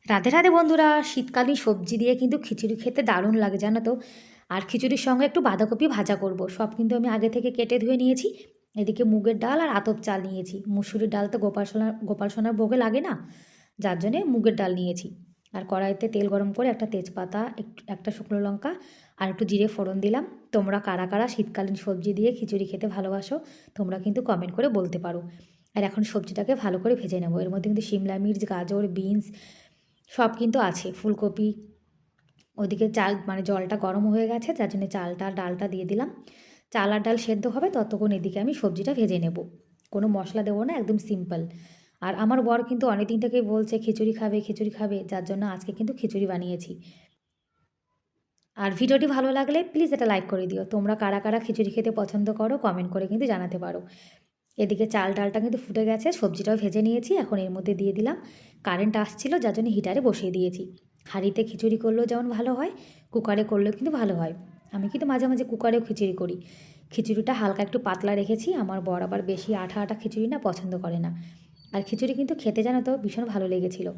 রাধে রাধে বন্ধুরা, শীতকালীন সবজি দিয়ে কিন্তু খিচুড়ি খেতে দারুণ লাগে জানো তো। আর খিচুড়ির সঙ্গে একটু বাঁধাকপি ভাজা করব, সব কিন্তু আমি আগে থেকে কেটে ধুয়ে নিয়েছি। এদিকে মুগের ডাল আর আতপ চাল নিয়েছি। মুসুরির ডাল তো গোপাল সোনার ভোগে লাগে না, যার জন্যে মুগের ডাল নিয়েছি। আর কড়াইতে তেল গরম করে একটা তেজপাতা, একটা শুকনো লঙ্কা আর একটু জিরে ফোড়ন দিলাম। তোমরা কারা কারা শীতকালীন সবজি দিয়ে খিচুড়ি খেতে ভালোবাসো, তোমরা কিন্তু কমেন্ট করে বলতে পারো। আর এখন সবজিটাকে ভালো করে ভেজে নেবো। এর মধ্যে কিন্তু শিমলা মির্চ, গাজর, বিনস সব কিন্তু আছে, ফুলকপি। ওদিকে চাল মানে জলটা গরম হয়ে গেছে, যার জন্য চালটা আর ডালটা দিয়ে দিলাম। চাল আর ডাল সেদ্ধ হবে ততক্ষণ এদিকে আমি সবজিটা ভেজে নেব। কোনো মশলা দেবো না, একদম সিম্পল। আর আমার বর কিন্তু অনেক দিন থেকেই বলছে খিচুড়ি খাবে খিচুড়ি খাবে, যার জন্য আজকে কিন্তু খিচুড়ি বানিয়েছি। আর ভিডিওটি ভালো লাগলে প্লিজ এটা লাইক করে দিও। তোমরা কারা কারা খিচুড়ি খেতে পছন্দ করো কমেন্ট করে কিন্তু জানাতে পারো। এদিকে চাল ডালটা কিন্তু ফুটে গেছে, সবজিটাও ভেজে নিয়েছি। এখন এর মধ্যে দিয়ে দিলাম। কারেন্ট আসছিল, যার জন্য হিটারে বসিয়ে দিয়েছি। হাঁড়িতে খিচুড়ি করলেও যেমন ভালো হয়, কুকারে করলেও কিন্তু ভালো হয়। আমি কিন্তু মাঝে মাঝে কুকারেও খিচুড়ি করি। খিচুড়িটা হালকা একটু পাতলা রেখেছি, আমার বর আবার বেশি আঠা আঠা খিচুড়ি না পছন্দ করে না। আর খিচুড়ি কিন্তু খেতে জানো তো ভীষণ ভালো লেগেছিলো।